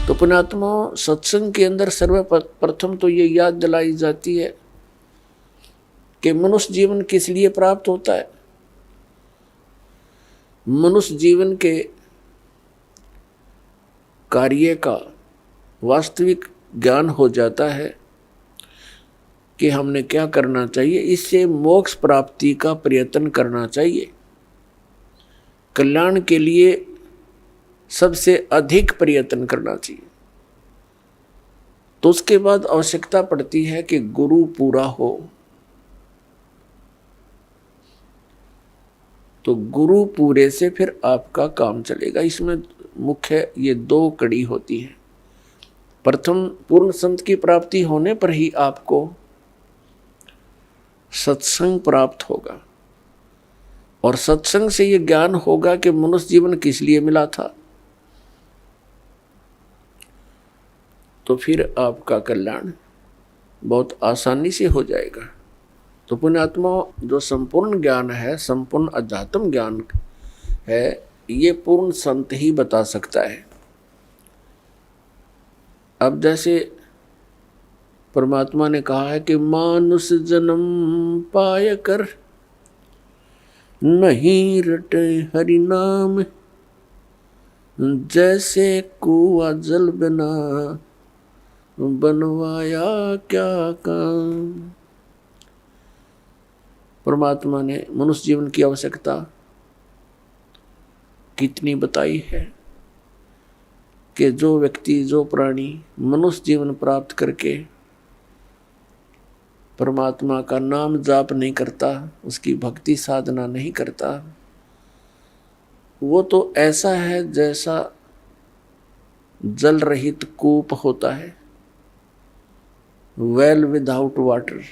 तो पुण्यात्मा, सत्संग के अंदर सर्वप्रथम तो ये याद दिलाई जाती है कि मनुष्य जीवन किस लिए प्राप्त होता है। मनुष्य जीवन के कार्य का वास्तविक ज्ञान हो जाता है कि हमने क्या करना चाहिए, इससे मोक्ष प्राप्ति का प्रयत्न करना चाहिए। कल्याण के लिए सबसे अधिक प्रयत्न करना चाहिए। तो उसके बाद आवश्यकता पड़ती है कि गुरु पूरा हो। तो गुरु पूरे से फिर आपका काम चलेगा। इसमें मुख्य ये दो कड़ी होती है। प्रथम, पूर्ण संत की प्राप्ति होने पर ही आपको सत्संग प्राप्त होगा, और सत्संग से ये ज्ञान होगा कि मनुष्य जीवन किस लिए मिला था। तो फिर आपका कल्याण बहुत आसानी से हो जाएगा। तो पुण्यात्मा, जो संपूर्ण ज्ञान है, संपूर्ण अध्यात्म ज्ञान है, ये पूर्ण संत ही बता सकता है। अब जैसे परमात्मा ने कहा है कि मानुष जन्म पाय कर नहीं रटे हरि नाम, जैसे कुआं जल बिना बनवाया क्या काम। परमात्मा ने मनुष्य जीवन की आवश्यकता कितनी बताई है कि जो व्यक्ति, जो प्राणी मनुष्य जीवन प्राप्त करके परमात्मा का नाम जाप नहीं करता, उसकी भक्ति साधना नहीं करता, वो तो ऐसा है जैसा जल रहित कूप होता है, वेल विदाउट वाटर,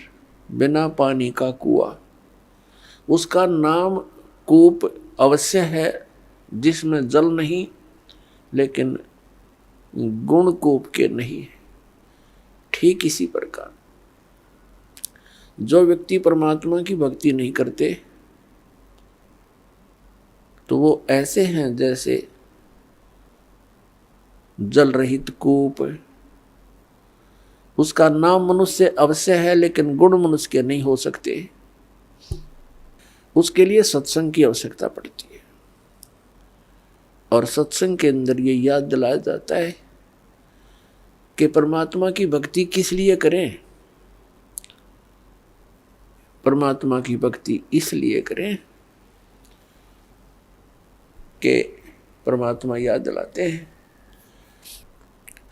बिना पानी का कुआं। उसका नाम कूप अवश्य है जिसमें जल नहीं, लेकिन गुण कूप के नहीं। ठीक इसी प्रकार जो व्यक्ति परमात्मा की भक्ति नहीं करते, तो वो ऐसे हैं जैसे जल रहित कूप। उसका नाम मनुष्य अवश्य है, लेकिन गुण मनुष्य के नहीं हो सकते। उसके लिए सत्संग की आवश्यकता पड़ती है, और सत्संग के अंदर ये याद दिलाया जाता है कि परमात्मा की भक्ति किस लिए करें। परमात्मा की भक्ति इसलिए करें कि परमात्मा याद दिलाते हैं,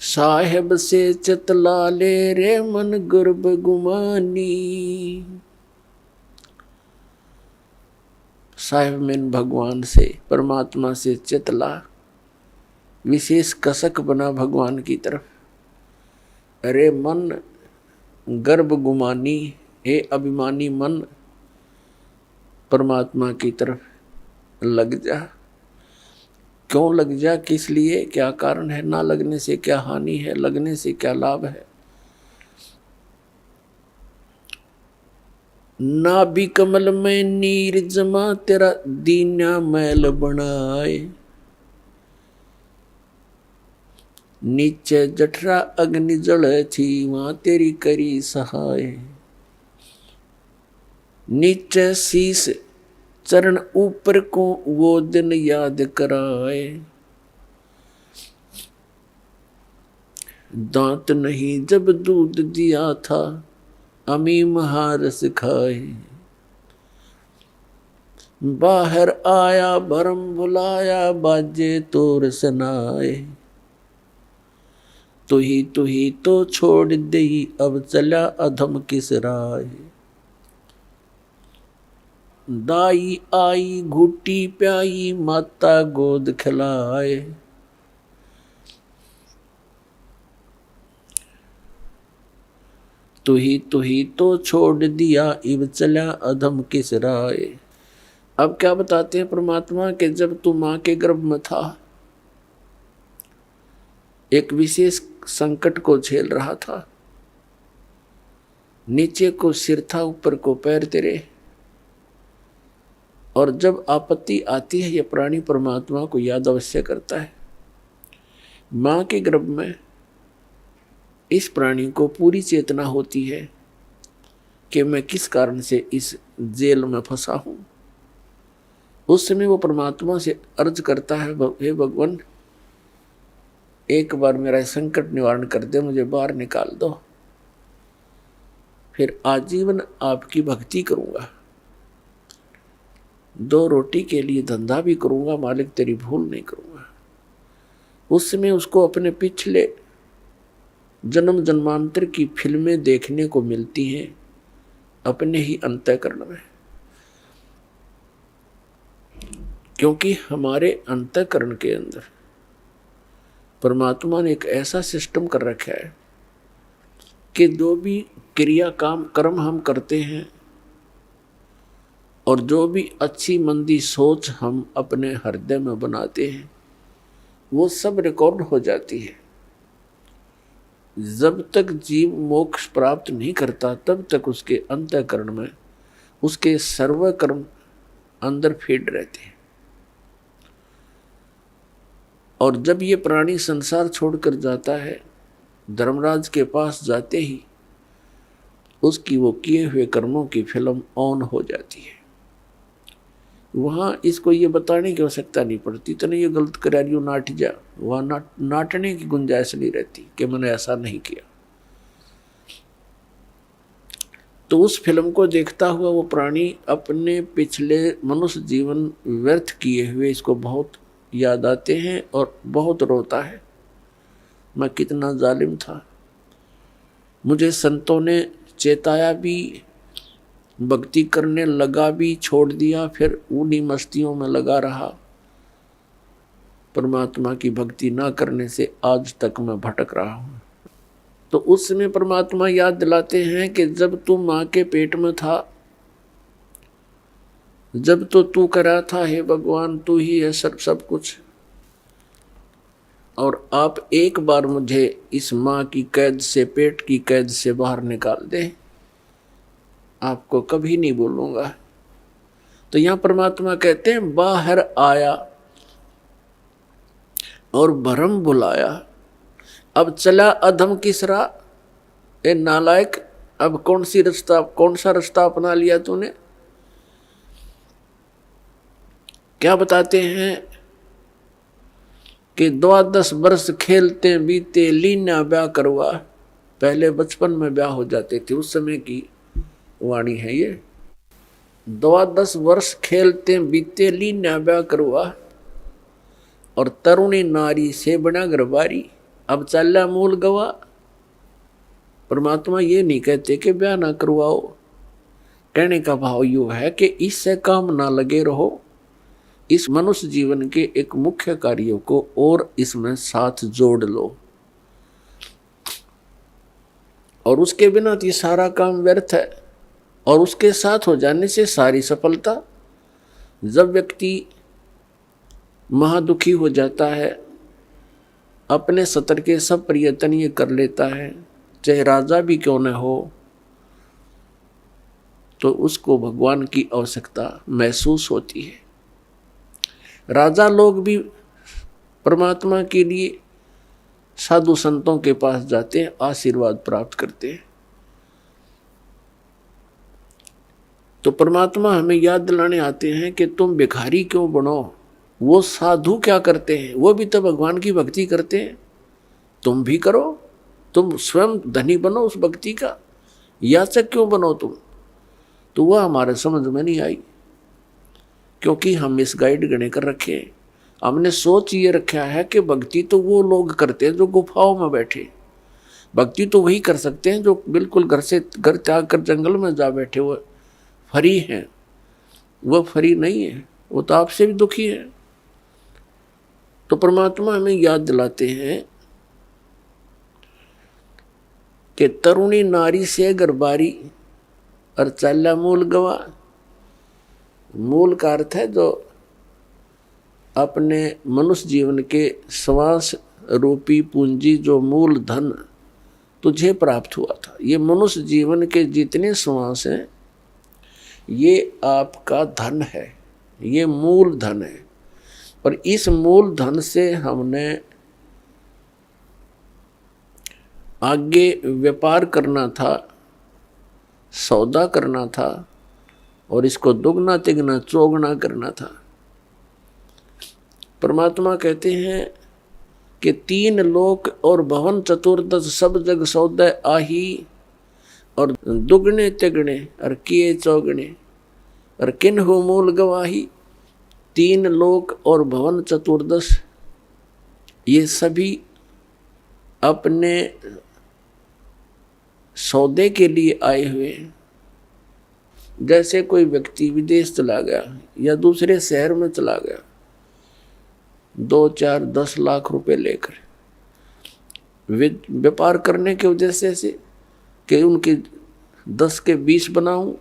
साहेब से चितला ले रे मन गर्भ गुमानी। साहेब में भगवान से, परमात्मा से चितला, विशेष कसक बना भगवान की तरफ। अरे मन गर्भ गुमानी, हे अभिमानी मन, परमात्मा की तरफ लग जा। क्यों लग जा, किस लिए, क्या कारण है? ना लगने से क्या हानि है, लगने से क्या लाभ है? ना भी कमल में नीर जमा, तेरा दीना मैल बनाए। नीचे जठरा अग्नि जल थी, वहां तेरी करी सहाय। नीचे शीस चरण ऊपर को, वो दिन याद कराए। दांत नहीं जब दूध दिया था, अमी महारस खाए। बाहर आया भरम बुलाया, बाजे तोर सनाए। तू ही तो छोड़ दई, अब चला अधम किस राय। दाई आई घुटी प्याई, माता गोद खिलाए। तू ही तो छोड़ दिया, इब चला अधम किस राय। अब क्या बताते हैं परमात्मा कि जब तू मां के गर्भ में था, एक विशेष संकट को झेल रहा था। नीचे को सिर था, ऊपर को पैर तेरे। और जब आपत्ति आती है, यह प्राणी परमात्मा को याद अवश्य करता है। माँ के गर्भ में इस प्राणी को पूरी चेतना होती है कि मैं किस कारण से इस जेल में फंसा हूं। उस समय वो परमात्मा से अर्ज करता है, हे भगवान, एक बार मेरा संकट निवारण कर दे, मुझे बाहर निकाल दो, फिर आजीवन आपकी भक्ति करूंगा, 2 रोटी के लिए धंधा भी करूंगा, मालिक तेरी भूल नहीं करूंगा। उस समय उसको अपने पिछले जन्म जन्मांतर की फिल्में देखने को मिलती हैं अपने ही अंतःकरण में, क्योंकि हमारे अंतःकरण के अंदर परमात्मा ने एक ऐसा सिस्टम कर रखा है कि जो भी क्रिया काम कर्म हम करते हैं और जो भी अच्छी मंदी सोच हम अपने हृदय में बनाते हैं वो सब रिकॉर्ड हो जाती है। जब तक जीव मोक्ष प्राप्त नहीं करता तब तक उसके अंतःकरण में उसके सर्व कर्म अंदर फीड रहते हैं। और जब ये प्राणी संसार छोड़कर जाता है, धर्मराज के पास जाते ही उसकी वो किए हुए कर्मों की फिल्म ऑन हो जाती है। वहाँ इसको ये बताने की आवश्यकता नहीं पड़ती, तो नहीं ये गलत करा रही हो, नाट जा, वहाँ नाटने की गुंजाइश नहीं रहती कि मैंने ऐसा नहीं किया। तो उस फिल्म को देखता हुआ वो प्राणी अपने पिछले मनुष्य जीवन व्यर्थ किए हुए इसको बहुत याद आते हैं और बहुत रोता है, मैं कितना जालिम था, मुझे संतों ने चेताया भी, भक्ति करने लगा भी, छोड़ दिया, फिर उन्हीं मस्तियों में लगा रहा। परमात्मा की भक्ति ना करने से आज तक मैं भटक रहा हूं। तो उस समय परमात्मा याद दिलाते हैं कि जब तू माँ के पेट में था, जब तो तू करा था, हे भगवान तू ही है सब कुछ, और आप एक बार मुझे इस माँ की कैद से, पेट की कैद से बाहर निकाल दे, आपको कभी नहीं बोलूंगा। तो यहां परमात्मा कहते हैं बाहर आया और भरम बुलाया, अब चला अधम किस राह, ए नालायक, अब कौन सा रास्ता अपना लिया तूने। क्या बताते हैं कि 12 वर्ष खेलते बीते, लीना ब्याह करवा, पहले बचपन में ब्याह हो जाते थे, उस समय की वाणी है ये। 12 वर्ष खेलते बीते, लीना ब्याह करवा, और तरुणी नारी से बना गरबारी, अब चला मूल गवा। परमात्मा ये नहीं कहते कि ब्याह ना करवाओ, कहने का भाव यू है कि इससे काम ना लगे रहो, इस मनुष्य जीवन के एक मुख्य कार्यों को और इसमें साथ जोड़ लो, और उसके बिना तो ये सारा काम व्यर्थ है, और उसके साथ हो जाने से सारी सफलता। जब व्यक्ति महादुखी हो जाता है, अपने सतर के सब प्रयत्न ये कर लेता है, चाहे राजा भी क्यों न हो, तो उसको भगवान की आवश्यकता महसूस होती है। राजा लोग भी परमात्मा के लिए साधु संतों के पास जाते हैं, आशीर्वाद प्राप्त करते हैं। तो परमात्मा हमें याद दिलाने आते हैं कि तुम भिखारी क्यों बनो, वो साधु क्या करते हैं, वो भी तो भगवान की भक्ति करते हैं, तुम भी करो, तुम स्वयं धनी बनो उस भक्ति का, याचक क्यों बनो तुम। तो वह हमारे समझ में नहीं आई, क्योंकि हम इस गाइड गणे कर रखे हैं। हमने सोच ये रखा है कि भक्ति तो वो लोग करते हैं जो गुफाओं में बैठे, भक्ति तो वही कर सकते हैं जो बिल्कुल घर त्याग कर जंगल में जा बैठे, वो फरी हैं। वो फरी नहीं है, वो तो आपसे भी दुखी है। तो परमात्मा हमें याद दिलाते हैं कि तरुणी नारी से गरबारी और चाला मूल गवा। मूल का अर्थ है जो अपने मनुष्य जीवन के श्वास रूपी पूंजी, जो मूल धन तुझे प्राप्त हुआ था। ये मनुष्य जीवन के जितने श्वास हैं ये आपका धन है, ये मूल धन है। और इस मूल धन से हमने आगे व्यापार करना था, सौदा करना था और इसको दुगना तिगना चौगुना करना था। परमात्मा कहते हैं कि 3 लोक और भवन चतुर्दश सब जग सौदे आही, और दुगने तिगने और किए चौगने और किन्हु मूल गवाही। 3 लोक और भवन चतुर्दश ये सभी अपने सौदे के लिए आए हुए। जैसे कोई व्यक्ति विदेश चला गया या दूसरे शहर में चला गया 2, 4, 10 लाख रुपए लेकर व्यापार करने के उद्देश्य से कि उनकी 10 के 20 बनाऊं,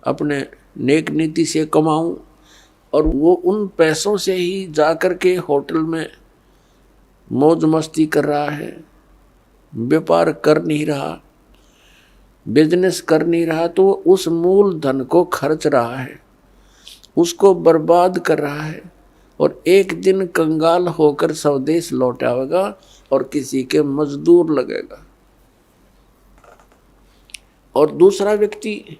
अपने नेक नीति से कमाऊं, और वो उन पैसों से ही जाकर के होटल में मौज मस्ती कर रहा है, व्यापार कर नहीं रहा, बिजनेस कर नहीं रहा, तो उस मूल धन को खर्च रहा है, उसको बर्बाद कर रहा है और एक दिन कंगाल होकर स्वदेश लौट आएगा और किसी के मजदूर लगेगा। और दूसरा व्यक्ति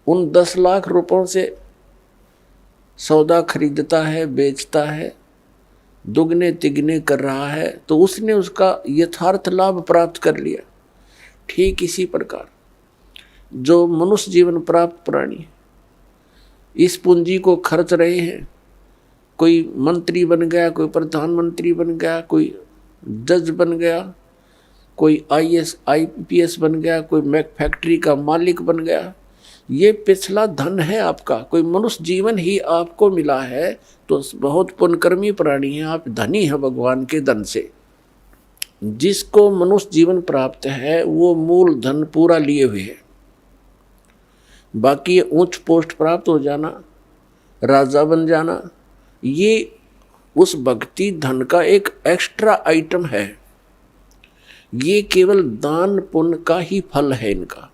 उन 10 लाख रुपयों से सौदा खरीदता है, बेचता है, दुगने तिगने कर रहा है, तो उसने उसका यथार्थ लाभ प्राप्त कर लिया। ठीक इसी प्रकार जो मनुष्य जीवन प्राप्त प्राणी इस पूंजी को खर्च रहे हैं, कोई मंत्री बन गया, कोई प्रधानमंत्री बन गया, कोई जज बन गया, कोई IAS IPS बन गया, कोई फैक्ट्री का मालिक बन गया, ये पिछला धन है आपका। कोई मनुष्य जीवन ही आपको मिला है तो बहुत पुण्यकर्मी प्राणी है, आप धनी है भगवान के धन से। जिसको मनुष्य जीवन प्राप्त है वो मूल धन पूरा लिए हुए है। बाकी उच्च पोस्ट प्राप्त हो जाना, राजा बन जाना, ये उस भक्ति धन का एक एक्स्ट्रा आइटम है। ये केवल दान पुण्य का ही फल है इनका,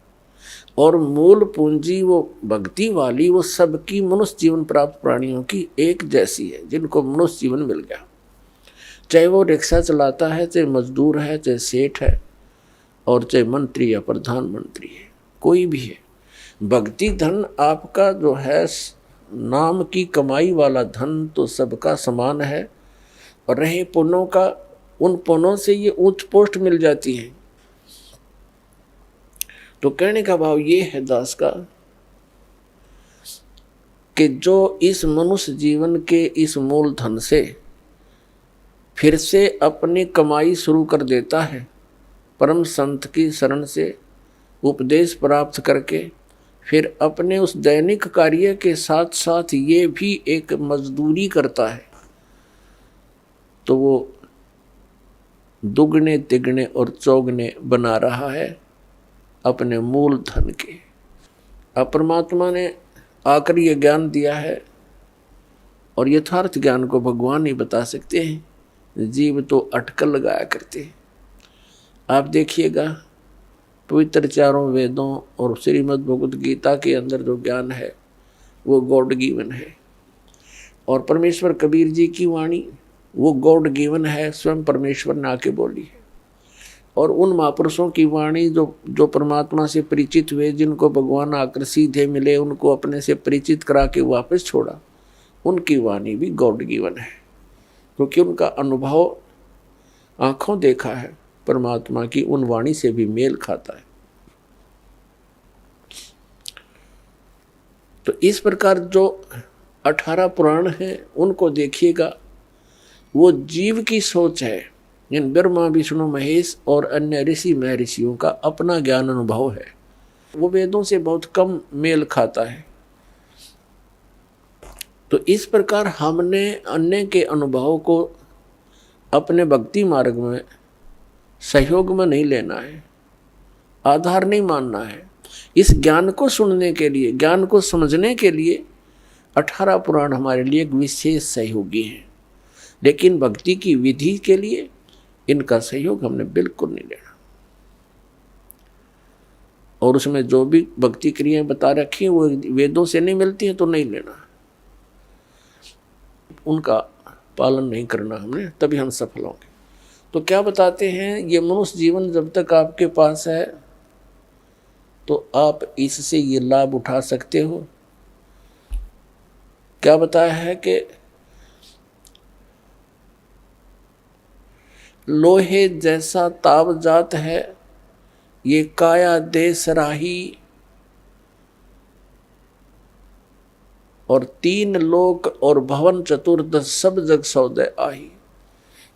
और मूल पूंजी वो भक्ति वाली वो सबकी मनुष्य जीवन प्राप्त प्राणियों की एक जैसी है, जिनको मनुष्य जीवन मिल गया। चाहे वो रिक्शा चलाता है, चाहे मजदूर है, चाहे सेठ है, और चाहे मंत्री या प्रधानमंत्री है, कोई भी है। भक्ति धन आपका जो है नाम की कमाई वाला धन तो सबका समान है। और रहे पुण्यों का, उन पुण्यों से ये उच्च पोस्ट मिल जाती है। तो कहने का भाव ये है दास का कि जो इस मनुष्य जीवन के इस मूल धन से फिर से अपनी कमाई शुरू कर देता है, परम संत की शरण से उपदेश प्राप्त करके, फिर अपने उस दैनिक कार्य के साथ साथ ये भी एक मजदूरी करता है, तो वो दुगने तिगने और चौगने बना रहा है अपने मूल धन के। अब परमात्मा ने आकर ये ज्ञान दिया है, और यथार्थ ज्ञान को भगवान ही बता सकते हैं, जीव तो अटकल लगाया करते हैं। आप देखिएगा पवित्र चारों वेदों और श्रीमद् भगवद गीता के अंदर जो ज्ञान है वो गॉड गिवन है, और परमेश्वर कबीर जी की वाणी वो गॉड गिवन है, स्वयं परमेश्वर ने आके बोली है। और उन महापुरुषों की वाणी जो परमात्मा से परिचित हुए, जिनको भगवान आकर सीधे मिले, उनको अपने से परिचित करा के वापस छोड़ा, उनकी वाणी भी गॉड गिवन है, क्योंकि उनका अनुभव आंखों देखा है परमात्मा की उन वाणी से भी मेल खाता है। तो इस प्रकार जो 18 पुराण हैं उनको देखिएगा, वो जीव की सोच है। इन ब्रह्मा विष्णु महेश और अन्य ऋषि महर्षियों का अपना ज्ञान अनुभव है, वो वेदों से बहुत कम मेल खाता है। तो इस प्रकार हमने अन्य के अनुभव को अपने भक्ति मार्ग में सहयोग में नहीं लेना है, आधार नहीं मानना है। इस ज्ञान को सुनने के लिए, ज्ञान को समझने के लिए 18 पुराण हमारे लिए एक विशेष सहयोगी हैं, लेकिन भक्ति की विधि के लिए इनका सहयोग हमने बिल्कुल नहीं लेना। और उसमें जो भी भक्ति क्रियाएं बता रखी हैं वो वेदों से नहीं मिलती हैं तो नहीं लेना, उनका पालन नहीं करना हमने, तभी हम सफल होंगे। तो क्या बताते हैं, ये मनुष्य जीवन जब तक आपके पास है तो आप इससे ये लाभ उठा सकते हो। क्या बताया है कि लोहे जैसा ताव जात है, ये काया देश राही, और तीन लोक और भवन चतुर्दश सब जग सौदे आही।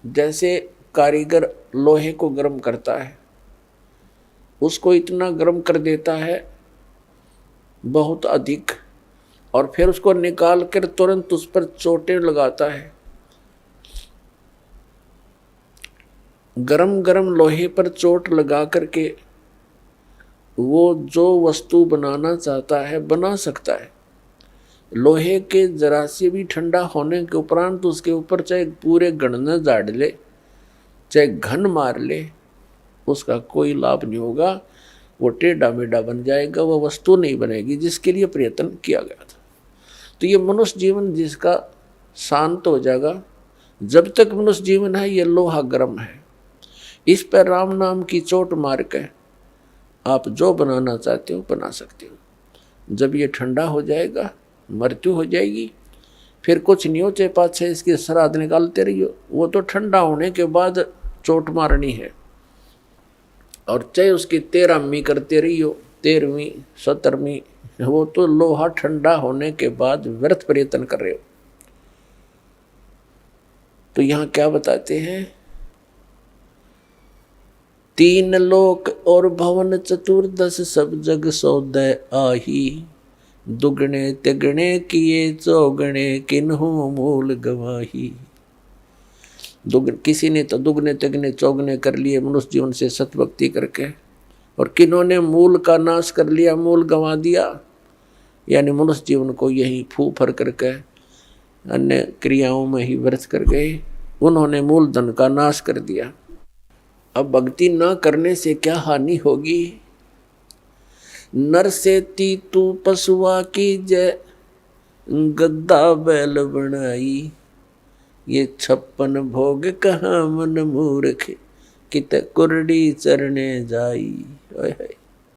जैसे कारीगर लोहे को गर्म करता है, उसको इतना गर्म कर देता है बहुत अधिक, और फिर उसको निकाल कर तुरंत उस पर चोटें लगाता है। गरम गरम लोहे पर चोट लगा करके वो जो वस्तु बनाना चाहता है बना सकता है। लोहे के जरा से भी ठंडा होने के उपरांत उसके ऊपर चाहे पूरे गणना झाड़ ले, चाहे घन मार ले, उसका कोई लाभ नहीं होगा। वो टेढ़ा मेढ़ा बन जाएगा, वह वस्तु नहीं बनेगी जिसके लिए प्रयत्न किया गया था। तो ये मनुष्य जीवन जिसका शांत हो जाएगा, जब तक मनुष्य जीवन है ये लोहा गर्म है, इस पर राम नाम की चोट मार के आप जो बनाना चाहते हो बना सकते हो। जब ये ठंडा हो जाएगा, मृत्यु हो जाएगी, फिर कुछ नहीं हो, चाहे पाछे इसके श्राद्ध निकालते रहियो, वो तो ठंडा होने के बाद चोट मारनी है। और चाहे उसकी 13वीं करते रहियो, 13वीं 17वीं, वो तो लोहा ठंडा होने के बाद व्यर्थ प्रयत्न कर रहे हो। तो यहां क्या बताते हैं, तीन लोक और भवन चतुर्दश सब जग सौदे आही, दुगने तिगने किए चौगने किन्हू मूल गवाही। किसी ने तो दुगने तिगने चौगने कर लिए मनुष्य जीवन से सतभक्ति करके, और किन्होंने मूल का नाश कर लिया, मूल गंवा दिया, यानी मनुष्य जीवन को यही फू फर करके अन्य क्रियाओं में ही व्यर्थ कर गए, उन्होंने मूल धन का नाश कर दिया। अब भक्ति न करने से क्या हानि होगी। नर से तीतू पशुआ की जय, गद्दा बैल बनाई, ये 56 भोग कहाँ मन मूर्ख, कित कुरडी चरने जाई।